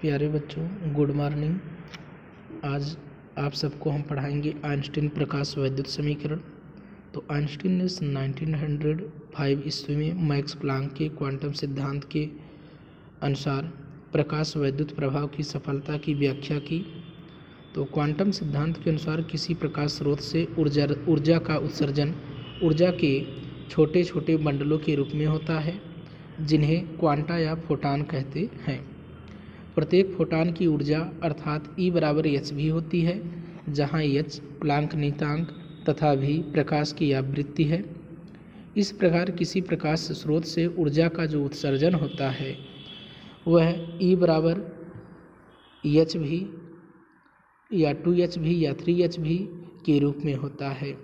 प्यारे बच्चों, good morning. आज आप सबको हम पढ़ाएंगे आइंस्टीन प्रकाश वैद्युत समीकरण। तो आइंस्टीन ने 1905 ईस्वी में मैक्स प्लांक के क्वांटम सिद्धांत के अनुसार प्रकाश वैद्युत प्रभाव की सफलता की व्याख्या की। तो क्वांटम सिद्धांत के अनुसार किसी प्रकाश स्रोत से ऊर्जा का उत्सर्जन ऊर्जा के छोटे छोटे बंडलों के रूप में होता है, जिन्हें क्वांटा या फोटान कहते हैं। प्रत्येक फोटान की ऊर्जा अर्थात E बराबर hv होती है, जहाँ h प्लांक नियतांक तथा v प्रकाश की आवृत्ति है। इस प्रकार किसी प्रकाश स्रोत से ऊर्जा का जो उत्सर्जन होता है वह E बराबर hv या 2hv या 3hv के रूप में होता है।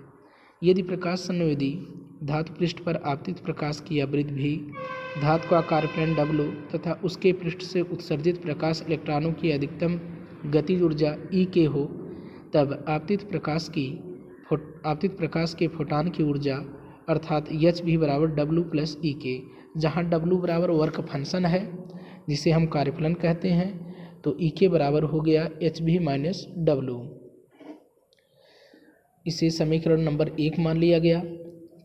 यदि प्रकाश संवेदी धातु पृष्ठ पर आपतित प्रकाश की आवृत्ति भी धातु का कार्यप्लन W तथा उसके पृष्ठ से उत्सर्जित प्रकाश इलेक्ट्रॉनों की अधिकतम गतिज ऊर्जा E के हो, तब आपतित प्रकाश के फोटान की ऊर्जा अर्थात hv बराबर W प्लस E के, जहाँ W बराबर वर्क फंक्शन है जिसे हम कार्यफलन कहते हैं, तो E के बराबर हो गया hv माइनस W। इसे समीकरण नंबर 1 मान लिया गया।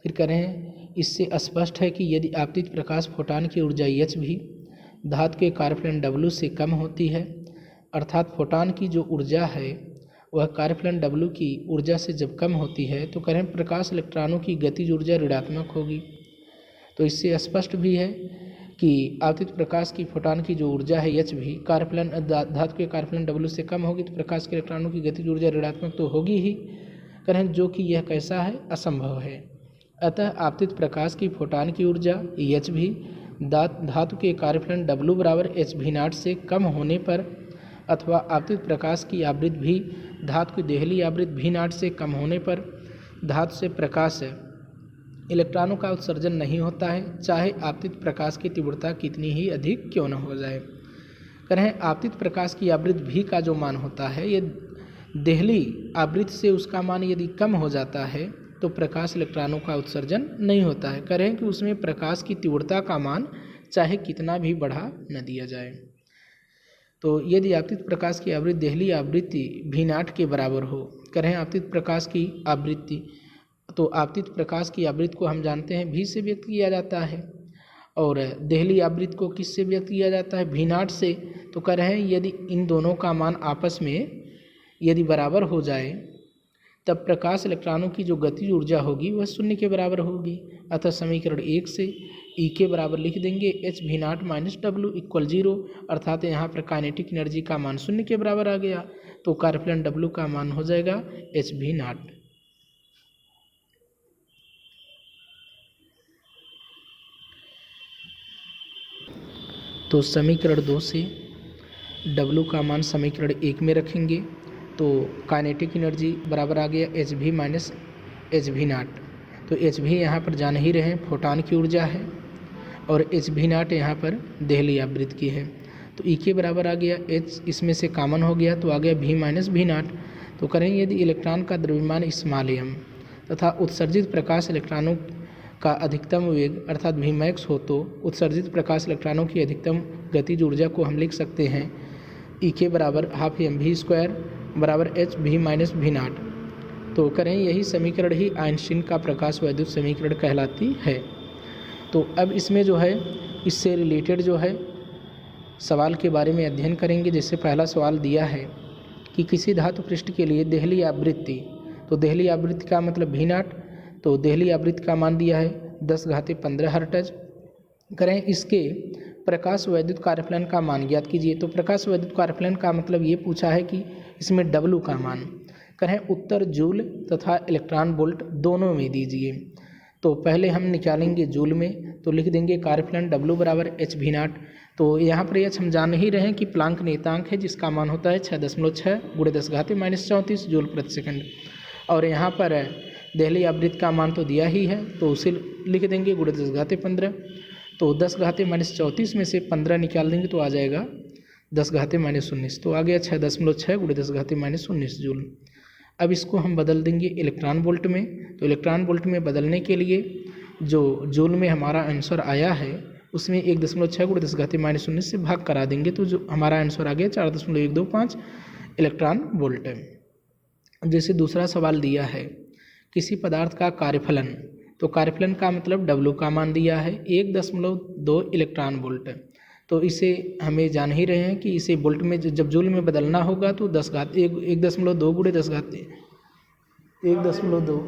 फिर करें, इससे स्पष्ट है कि यदि आपतित प्रकाश फोटान की ऊर्जा hv धातु के कार्यफलन W से कम होती है, अर्थात फोटान की जो ऊर्जा है वह कार्यफलन W की ऊर्जा से जब कम होती है, तो करें प्रकाश इलेक्ट्रॉनों की गतिज ऊर्जा ऋणात्मक होगी। तो इससे स्पष्ट भी है कि आपतित प्रकाश की फोटान की जो ऊर्जा है hv धातु के कार्यफलन W से कम होगी, तो प्रकाश के इलेक्ट्रॉनों की गतिज ऊर्जा ऋणात्मक तो होगी ही, करें जो कि यह कैसा है, असंभव है। अतः आपतित प्रकाश की फोटान की ऊर्जा hv धातु के कार्यफलन W बराबर hv0 से कम होने पर अथवा आपतित प्रकाश की आवृत्ति भी धातु की देहली आवृत्ति v0 से कम होने पर धातु से प्रकाश इलेक्ट्रॉनों का उत्सर्जन नहीं होता है, चाहे आपतित प्रकाश की तीव्रता कितनी ही अधिक क्यों न हो जाए। करें आपतित प्रकाश की आवृत्ति v का जो मान होता है, ये देहली आवृत्ति से उसका मान यदि कम हो जाता है तो प्रकाश इलेक्ट्रॉनों का उत्सर्जन नहीं होता है। करें कि उसमें प्रकाश की तीव्रता का मान चाहे कितना भी बढ़ा न दिया जाए। तो यदि आपतित प्रकाश की आवृत्ति देहली आवृत्ति v0 के बराबर हो, करें आपतित प्रकाश की आवृत्ति, तो आपतित प्रकाश की आवृत्ति को हम जानते हैं v से व्यक्त किया जाता है और देहली आवृत्ति को किस से व्यक्त किया जाता है, v0 से। तो कह रहे हैं यदि इन दोनों का मान आपस में यदि बराबर हो जाए, तब प्रकाश इलेक्ट्रॉनों की जो गतिज ऊर्जा होगी वह शून्य के बराबर होगी। अतः समीकरण 1 से E के बराबर लिख देंगे hv0 माइनस W इक्वल 0, अर्थात यहाँ पर काइनेटिक एनर्जी का मान शून्य के बराबर आ गया, तो कार्यफलन W का मान हो जाएगा hv0। तो समीकरण 2 से W का मान समीकरण 1 में रखेंगे, तो काइनेटिक एनर्जी बराबर आ गया hv माइनस hv0। तो hv यहाँ पर जान ही रहे हैं फोटान की ऊर्जा है और hv0 यहाँ पर देहली आवृत्ति की है। तो E के बराबर आ गया h, इसमें से कॉमन हो गया तो आ गया v माइनस v0। तो करें यदि इलेक्ट्रॉन का द्रव्यमान स्मॉल m तथा उत्सर्जित प्रकाश इलेक्ट्रॉनों का अधिकतम वेग अर्थात vmax हो, तो उत्सर्जित प्रकाश इलेक्ट्रॉनों की अधिकतम गतिज ऊर्जा को हम लिख सकते हैं E के बराबर हाफ mv² बराबर hv माइनस v0। तो करें यही समीकरण ही आइंस्टीन का प्रकाश वैद्युत समीकरण कहलाती है। तो अब इसमें जो है, इससे रिलेटेड जो है सवाल के बारे में अध्ययन करेंगे। जैसे पहला सवाल दिया है कि किसी धातु पृष्ठ के लिए देहली आवृत्ति, तो देहली आवृत्ति का मतलब v0, तो देहली आवृत्ति का मान दिया है 10⁻15 हर्ट्ज। करें इसके प्रकाश वैद्युत कार्यफलन का मान ज्ञात कीजिए। तो प्रकाश वैद्युत कार्यफलन का मतलब ये पूछा है कि इसमें W का मान, करें उत्तर जूल तथा इलेक्ट्रॉन वोल्ट दोनों में दीजिए। तो पहले हम निकालेंगे जूल में, तो लिख देंगे कार्यफलन W बराबर hv0। तो यहाँ पर h हम जान ही रहे हैं कि प्लांक नियतांक है, जिसका मान होता है 6.6 × 10⁻−34 जूल प्रति सेकंड। और यहाँ पर देहली आवृत्ति का मान तो दिया ही है, तो उसे लिख देंगे × 10⁻15। तो 10⁻−34 में से 15 निकाल देंगे तो आ जाएगा 10⁻−19, तो आ गया 6.6 × 10⁻−19 जूल। अब इसको हम बदल देंगे इलेक्ट्रॉन वोल्ट में। तो इलेक्ट्रॉन वोल्ट में बदलने के लिए जो जूल में हमारा आंसर आया है उसमें 1.6 × 10⁻⁻⁰ से भाग करा देंगे तो जो हमारा आंसर आ गया 4.125 इलेक्ट्रॉन वोल्ट। जैसे दूसरा सवाल दिया है किसी पदार्थ का कार्यफलन, तो कार्यफलन का मतलब W का मान दिया है 1.2 इलेक्ट्रॉन वोल्ट। तो इसे हमें जान ही रहे हैं कि इसे वोल्ट में जब जूल में बदलना होगा तो 1.2 × 10⁻1.2